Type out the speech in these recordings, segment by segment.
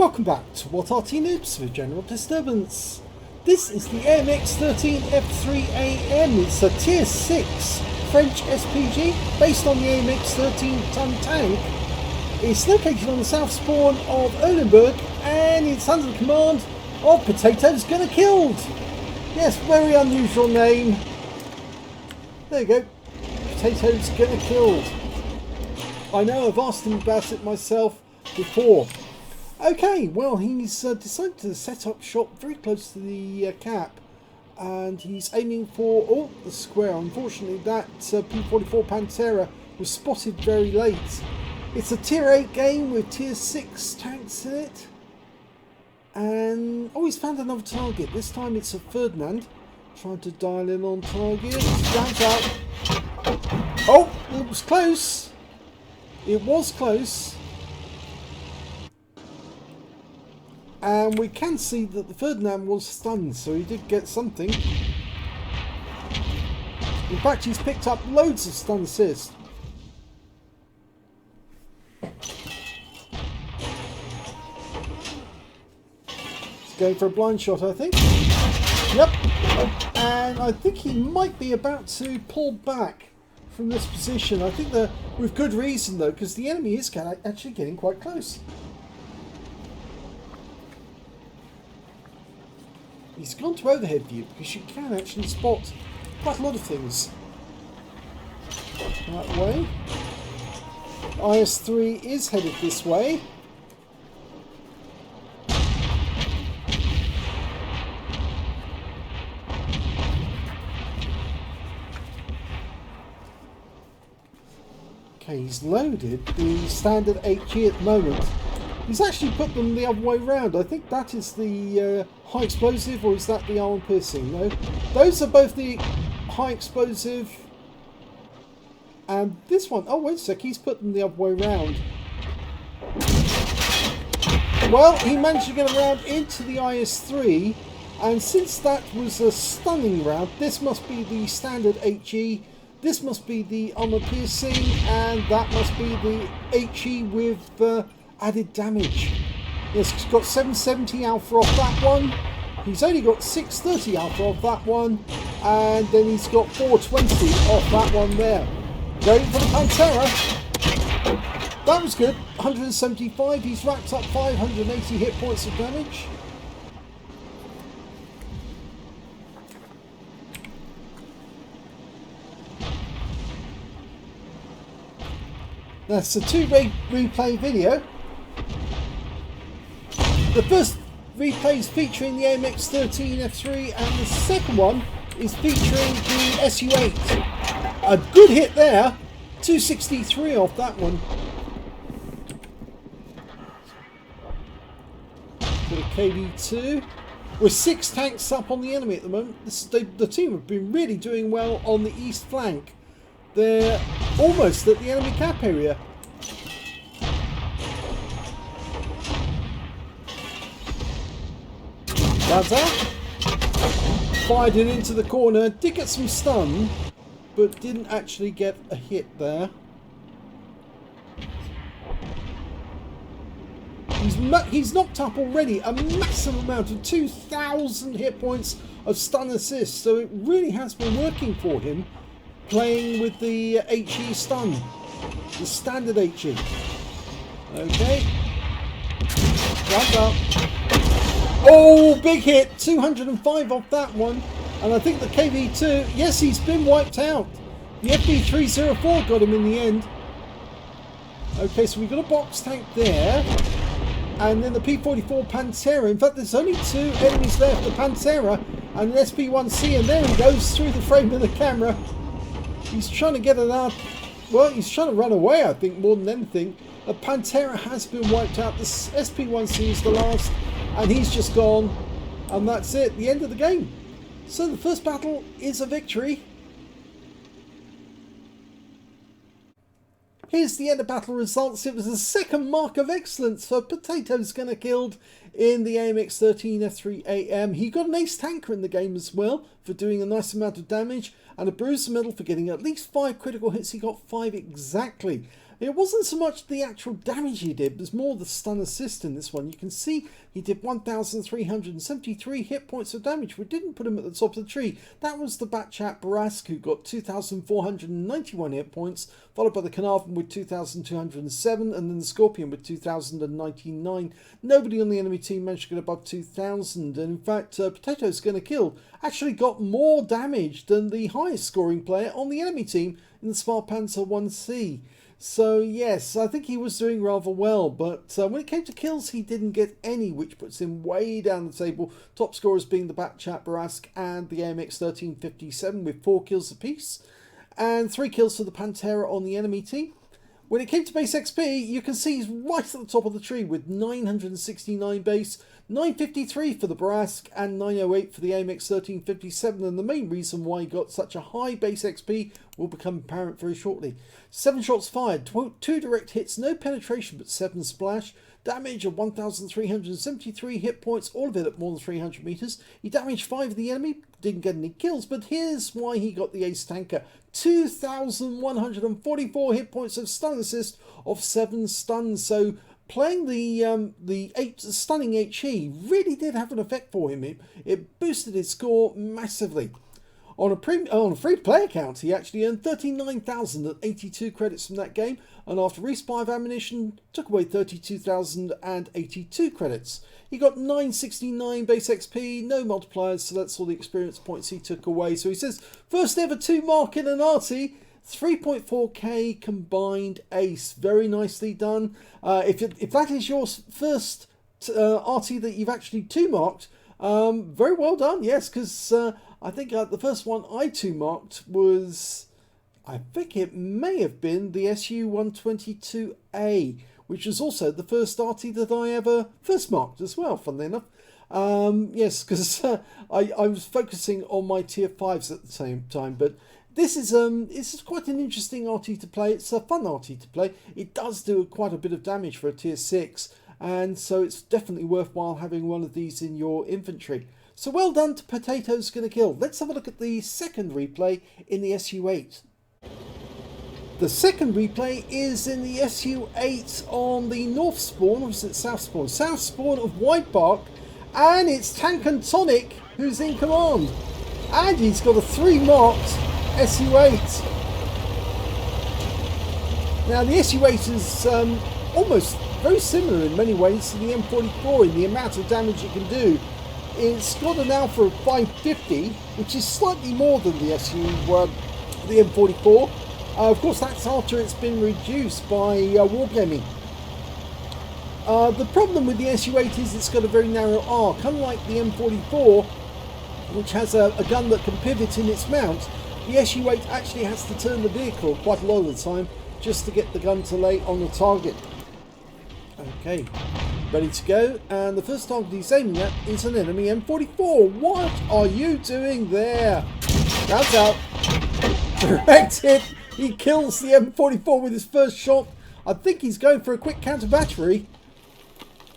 Welcome back to What Arty Noobs with General Disturbance. This is the AMX 13F3AM. It's a tier 6 French SPG based on the AMX 13-ton tank. It's located on the south spawn of Erlenberg and it's under the command of Potatoes Gonna Killed. Yes, very unusual name. There you go, Potatoes Gonna Killed. I know, I've asked him about it myself before. Okay, well, he's decided to set up shop very close to the cap, and he's aiming for the square. Unfortunately, that P44 Pantera was spotted very late. It's a tier 8 game with tier 6 tanks in it, and he's found another target. This time it's a Ferdinand. Trying to dial in on target. Rounds out. Oh, it was close. It was close. And we can see that the Ferdinand was stunned, so he did get something. In fact, he's picked up loads of stun assists. He's going for a blind shot, I think. Yep. And I think he might be about to pull back from this position. I think that with good reason, though, because the enemy is actually getting quite close. He's gone to overhead view because you can actually spot quite a lot of things that way. IS-3 is headed this way. Okay, he's loaded the standard HE at the moment. He's actually put them the other way round. I think that is the high explosive, or is that the armor piercing? No, those are both the high explosive. And this one, oh wait a sec, he's put them the other way round. Well, he managed to get around into the IS-3, and since that was a stunning round, this must be the standard HE, this must be the armor piercing, and that must be the HE with added damage. Yes, he's got 770 alpha off that one. He's only got 630 alpha off that one, and then he's got 420 off that one there. Going for the Pantera. That was good. 175. He's racked up 580 hit points of damage. That's a two-way replay video. The first replay is featuring the AMX 13F3 and the second one is featuring the SU-8. A good hit there, 263 off that one. For the KV2. With 6 tanks up on the enemy at the moment. The team have been really doing well on the east flank. They're almost at the enemy cap area. That's out. Fired it into the corner. Did get some stun, but didn't actually get a hit there. He's knocked up already a massive amount of 2,000 hit points of stun assist. So it really has been working for him, playing with the HE stun, the standard HE. Okay. Round up. Oh, big hit, 205 off that one. And I think the KV2, yes, he's been wiped out. The FB304 got him in the end. Okay, so we've got a box tank there. And then the P44 Pantera. In fact, there's only 2 enemies left, the Pantera and an SP1C. And there he goes through the frame of the camera. He's trying to get it out. Well, he's trying to run away, I think, more than anything. The Pantera has been wiped out. The SP1C is the last. And he's just gone, and that's it, the end of the game. So the first battle is a victory. Here's the end of battle results. It was the second mark of excellence for Potatoes Gonna Killed in the AMX 13F3AM. He got an ace tanker in the game as well for doing a nice amount of damage, and a bruiser medal for getting at least 5 critical hits. He got 5 exactly. It wasn't so much the actual damage he did, it was more the stun assist in this one. You can see he did 1,373 hit points of damage, which didn't put him at the top of the tree. That was the Batchat Barask, who got 2,491 hit points, followed by the Carnarvon with 2,207, and then the Scorpion with 2,099. Nobody on the enemy team managed to get above 2,000, and in fact, Potato's Gonna Kill actually got more damage than the highest scoring player on the enemy team in the Sparpanzer 1C. So yes, I think he was doing rather well, but when it came to kills, he didn't get any, which puts him way down the table. Top scorers being the Batchat Barask and the AMX 1357 with 4 kills apiece, and 3 kills for the Pantera on the enemy team. When it came to base XP, you can see he's right at the top of the tree with 969 base, 953 for the Barask and 908 for the AMX 1357, and the main reason why he got such a high base XP will become apparent very shortly. 7 shots fired, 2 direct hits, no penetration but 7 splash, damage of 1,373 hit points, all of it at more than 300 meters. He damaged 5 of the enemy, didn't get any kills, but here's why he got the ace tanker. 2,144 hit points of stun assist of 7 stuns. So playing the stunning HE really did have an effect for him. It boosted his score massively. On a free-to-play account, he actually earned 39,082 credits from that game, and after resupply of ammunition, took away 32,082 credits. He got 969 base XP, no multipliers, so that's all the experience points he took away. So he says, first ever 2 mark in an Arty, 3.4k combined ace. Very nicely done. If that is your first Arty that you've actually 2 marked, very well done, yes, because I think the first one I 2 marked was, I think it may have been the SU-122A, which was also the first Arty that I ever first marked as well, funnily enough. Yes, because I was focusing on my tier 5s at the same time, but this is quite an interesting Arty to play. It's a fun Arty to play. It does do quite a bit of damage for a tier 6, and so it's definitely worthwhile having one of these in your inventory. So well done to Potato's Gonna Kill. Let's have a look at the second replay in the SU-8. The second replay is in the SU-8 on the north spawn, or is it south spawn? South spawn of Widepark, and it's TanqAndTonic who's in command. And he's got a 3 marked SU-8. Now the SU-8 is almost very similar in many ways to the M44 in the amount of damage it can do. It's got an alpha of 550, which is slightly more than the the M44. Of course, that's after it's been reduced by Wargaming. The problem with the SU-8 is it's got a very narrow arc. Unlike the M44, which has a gun that can pivot in its mount, the SU-8 actually has to turn the vehicle quite a lot of the time just to get the gun to lay on the target. Okay, ready to go, and the first target he's aiming at is an enemy M44. What are you doing there? Rounds out. Direct hit. He kills the M44 with his first shot. I think he's going for a quick counter battery.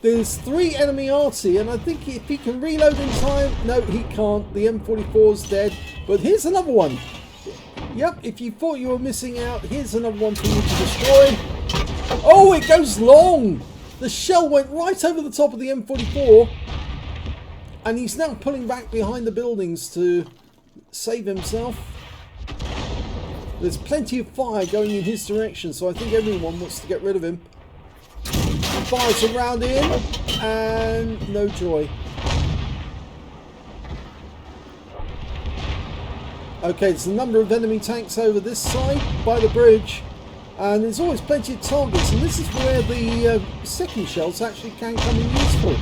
There's 3 enemy Arty, and I think if he can reload in time... No, he can't. The M44's dead. But here's another one. Yep, if you thought you were missing out, here's another one for you to destroy. Oh, it goes long! The shell went right over the top of the M44, and he's now pulling back behind the buildings to save himself. There's plenty of fire going in his direction, so I think everyone wants to get rid of him. Fires a round in, and no joy. Okay, there's a number of enemy tanks over this side by the bridge, and there's always plenty of targets, and this is where the second shells actually can come in useful.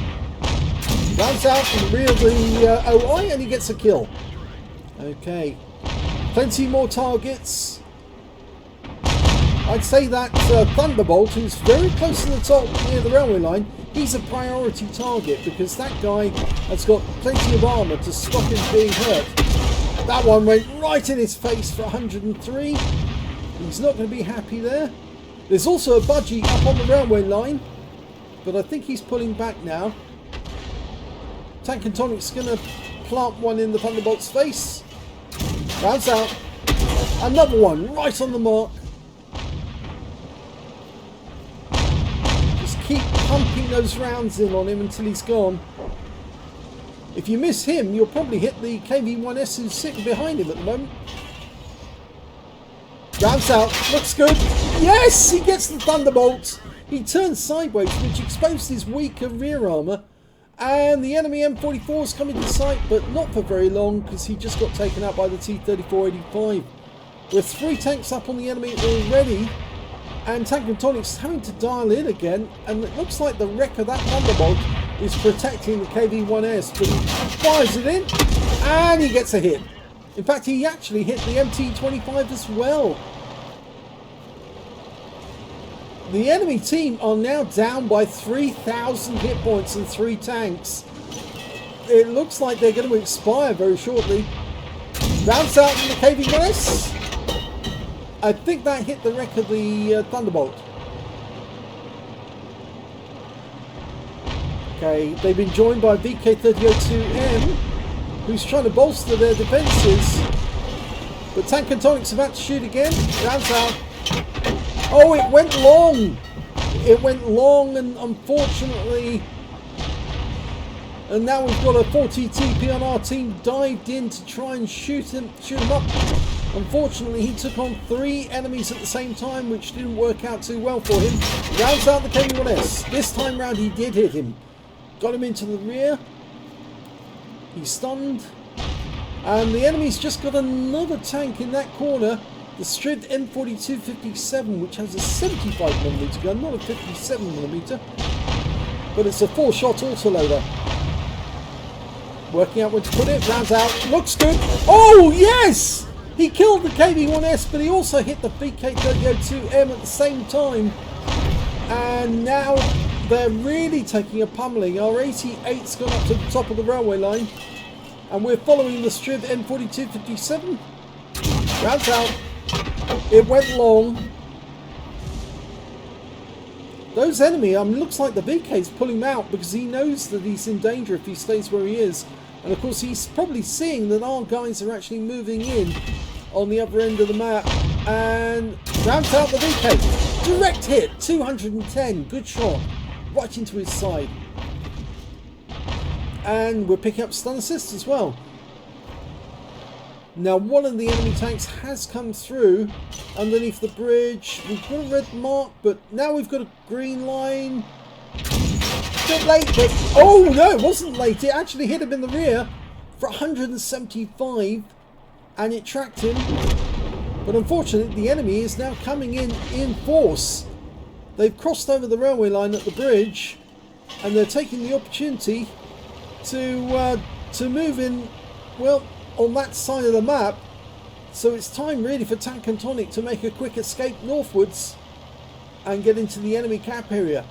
Rounds out from the rear of the OI, and he gets a kill. Okay, plenty more targets. I'd say that Thunderbolt, who's very close to the top near the railway line, he's a priority target because that guy has got plenty of armour to stop him being hurt. That one went right in his face for 103. He's not going to be happy there. There's also a budgie up on the railway line, but I think he's pulling back now. TanqAndTonic's going to plant one in the Thunderbolt's face. Rounds out. Another one right on the mark. keep pumping those rounds in on him until he's gone. If you miss him, you'll probably hit the KV-1S who's sitting behind him at the moment. Rounds out, looks good. Yes, he gets the Thunderbolt. He turns sideways, which exposed his weaker rear armour. And the enemy M44 is coming to sight, but not for very long, because he just got taken out by the T-3485. With 3 tanks up on the enemy already, and TanqAndTonic's having to dial in again, and it looks like the wreck of that Thunderbolt is protecting the KV-1S, but he fires it in, and he gets a hit. In fact, he actually hit the MT-25 as well. The enemy team are now down by 3,000 hit points and 3 tanks. It looks like they're going to expire very shortly. Rounds out in the KV-1S. I think that hit the wreck of the Thunderbolt. Okay, they've been joined by VK3002M, who's trying to bolster their defences. But TanqAndTonic's about to shoot again. Rounds out. Oh, it went long. It went long, and unfortunately, and now we've got a 4TTP on our team dived in to try and shoot him up. Unfortunately, he took on 3 enemies at the same time, which didn't work out too well for him. Rounds out the KV-1S. This time round, he did hit him. Got him into the rear. He's stunned. And the enemy's just got another tank in that corner. The Strid M4257, which has a 75mm gun, not a 57mm. But it's a 4-shot autoloader. Working out where to put it. Rounds out. Looks good. Oh, yes! He killed the KV-1S, but he also hit the VK3002M at the same time. And now they're really taking a pummeling. Our 88's gone up to the top of the railway line. And we're following the Strid M4257. Rounds out. It went long. Those enemy, looks like the VK's pulling him out because he knows that he's in danger if he stays where he is. And of course he's probably seeing that our guys are actually moving in on the other end of the map. And rounds out the VK. Direct hit, 210, good shot. Right into his side. And we're picking up stun assists as well. Now one of the enemy tanks has come through underneath the bridge. We've got a red mark, but now we've got a green line. A bit late, but oh no, it wasn't late. It actually hit him in the rear for 175, and it tracked him. But unfortunately, the enemy is now coming in force. They've crossed over the railway line at the bridge, and they're taking the opportunity to move in, well, on that side of the map. So it's time really for TanqAndTonic to make a quick escape northwards and get into the enemy cap area.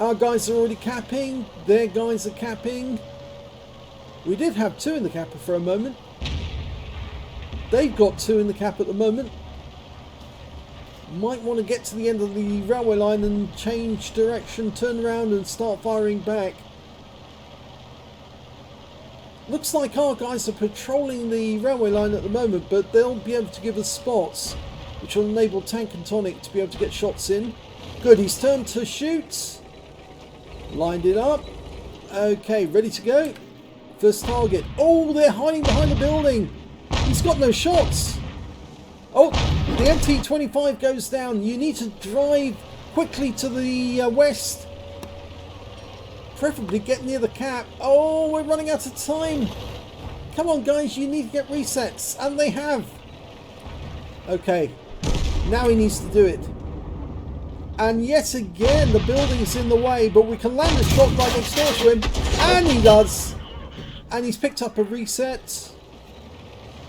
Our guys are already capping, their guys are capping. We did have 2 in the capper for a moment. They've got 2 in the cap at the moment. Might want to get to the end of the railway line and change direction, turn around and start firing back. Looks like our guys are patrolling the railway line at the moment, but they'll be able to give us spots, which will enable TanqAndTonic to be able to get shots in. Good, he's turned to shoot. Lined it up. Okay, ready to go. First target. Oh, they're hiding behind the building. He's got no shots. Oh, the MT-25 goes down. You need to drive quickly to the west. Preferably get near the cap. Oh, we're running out of time. Come on, guys, you need to get resets. And they have. Okay, now he needs to do it. And yet again, the building's in the way, but we can land a shot right next door to him. And he does. And he's picked up a reset.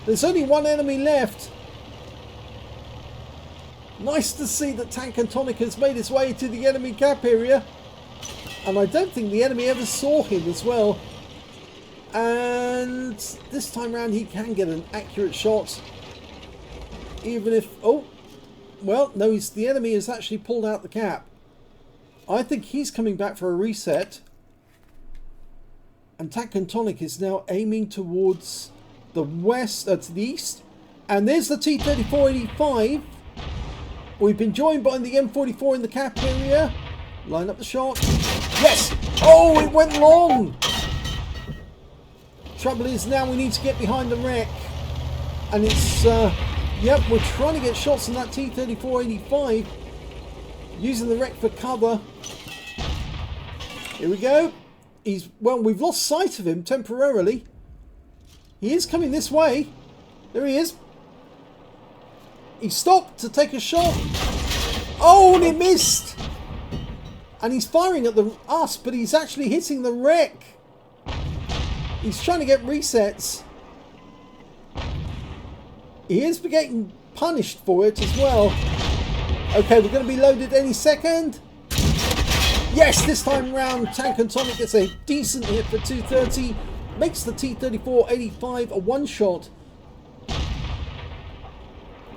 There's only 1 enemy left. Nice to see that TanqAndTonic has made his way to the enemy cap area. And I don't think the enemy ever saw him as well. And this time round he can get an accurate shot. Even if... oh, well, no, the enemy has actually pulled out the cap. I think he's coming back for a reset. And TanqAndTonic is now aiming towards the west, to the east. And there's the T-3485. We've been joined by the M44 in the cap area. Line up the shot. Yes! Oh, it went long! Trouble is now we need to get behind the wreck. And it's, yep, we're trying to get shots on that T-3485. Using the wreck for cover. Here we go. Well, we've lost sight of him temporarily. He is coming this way. There he is. He stopped to take a shot. Oh, and he missed. And he's firing at us, but he's actually hitting the wreck. He's trying to get resets. He is getting punished for it as well. Okay, we're going to be loaded any second. Yes, this time round, TanqAndTonic gets a decent hit for 230. Makes the T-3485 a one-shot.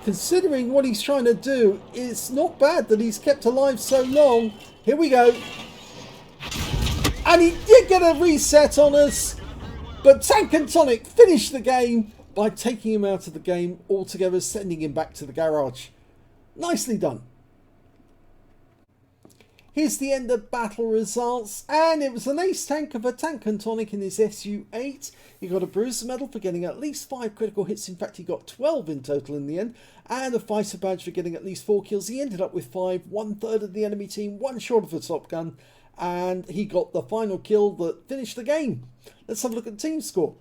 Considering what he's trying to do, it's not bad that he's kept alive so long. Here we go. And he did get a reset on us. But TanqAndTonic finished the game by taking him out of the game altogether, sending him back to the garage. Nicely done. Here's the end of battle results, and it was an ace tanker for TanqAndTonic in his SU-8. He got a bruiser medal for getting at least 5 critical hits. In fact, he got 12 in total in the end, and a fighter badge for getting at least 4 kills. He ended up with 5, 1/3 of the enemy team, 1 short of the top gun, and he got the final kill that finished the game. Let's have a look at the team score.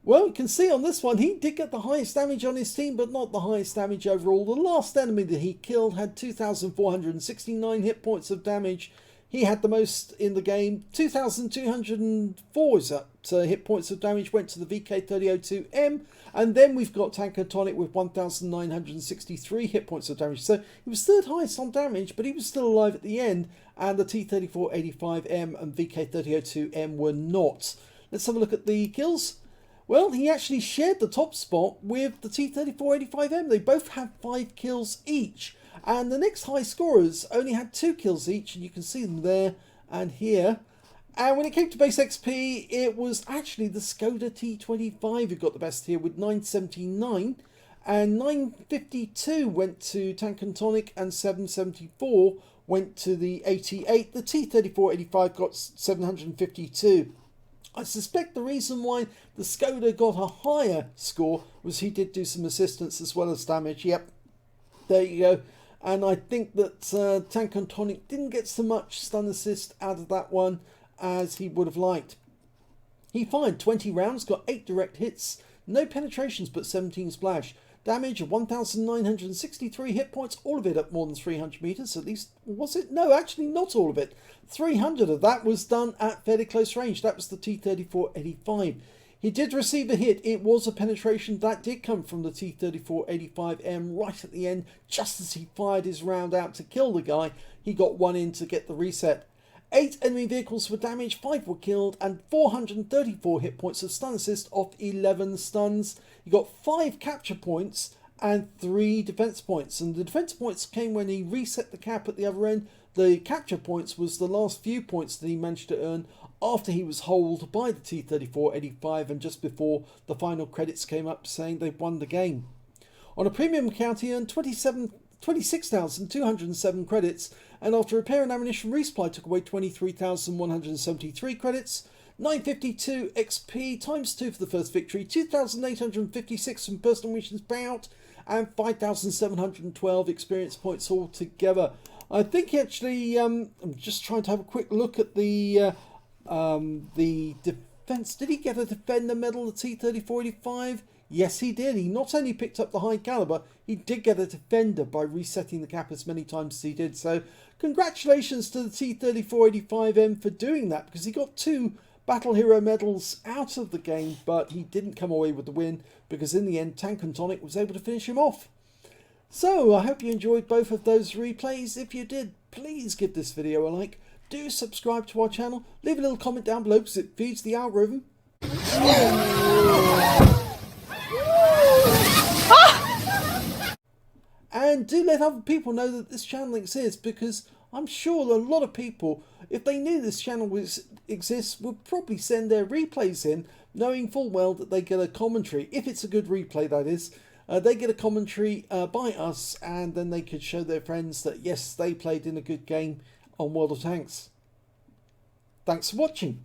Well, you can see on this one, he did get the highest damage on his team, but not the highest damage overall. The last enemy that he killed had 2,469 hit points of damage. He had the most in the game. 2,204 is that hit points of damage went to the VK3002M. And then we've got TanqAndTonic with 1,963 hit points of damage. So he was third highest on damage, but he was still alive at the end. And the T3485M and VK3002M were not. Let's have a look at the kills. Well, he actually shared the top spot with the T3485M. They both had 5 kills each. And the next high scorers only had 2 kills each. And you can see them there and here. And when it came to base XP, it was actually the Skoda T25 who got the best here with 979. And 952 went to TanqAndTonic and 774 went to the 88. The T3485 got 752. I suspect the reason why the Skoda got a higher score was he did do some assistance as well as damage. Yep, there you go. And I think that TanqAndTonic didn't get so much stun assist out of that one as he would have liked. He fired 20 rounds, got 8 direct hits, no penetrations but 17 splash. Damage of 1,963 hit points, all of it at more than 300 meters, at least, was it? No, actually not all of it. 300 of that was done at fairly close range. That was the T3485. He did receive a hit. It was a penetration that did come from the T3485M right at the end, just as he fired his round out to kill the guy. He got one in to get the reset. 8 enemy vehicles were damaged, 5 were killed, and 434 hit points of stun assist off 11 stuns. He got 5 capture points and 3 defense points. And the defense points came when he reset the cap at the other end. The capture points was the last few points that he managed to earn after he was holed by the T3485 and just before the final credits came up saying they've won the game. On a premium account, he earned 26,207 credits, and after repair and ammunition resupply took away 23,173 credits. 952 XP times 2 for the first victory, 2,856 from personal missions payout, and 5,712 experience points altogether. I think actually, I'm just trying to have a quick look at the defense. Did he get a defender medal, the T3485? Yes, he did. He not only picked up the high caliber, he did get a defender by resetting the cap as many times as he did. So congratulations to the T3485M for doing that, because he got 2 Battle Hero medals out of the game, but he didn't come away with the win because in the end TanqAndTonic was able to finish him off. So I hope you enjoyed both of those replays. If you did, please give this video a like. Do subscribe to our channel. Leave a little comment down below because it feeds the algorithm. And do let other people know that this channel exists, because I'm sure a lot of people, if they knew this channel exists, would probably send their replays in, knowing full well that they get a commentary. If it's a good replay, that is. They get a commentary by us, and then they could show their friends that yes, they played in a good game on World of Tanks. Thanks for watching.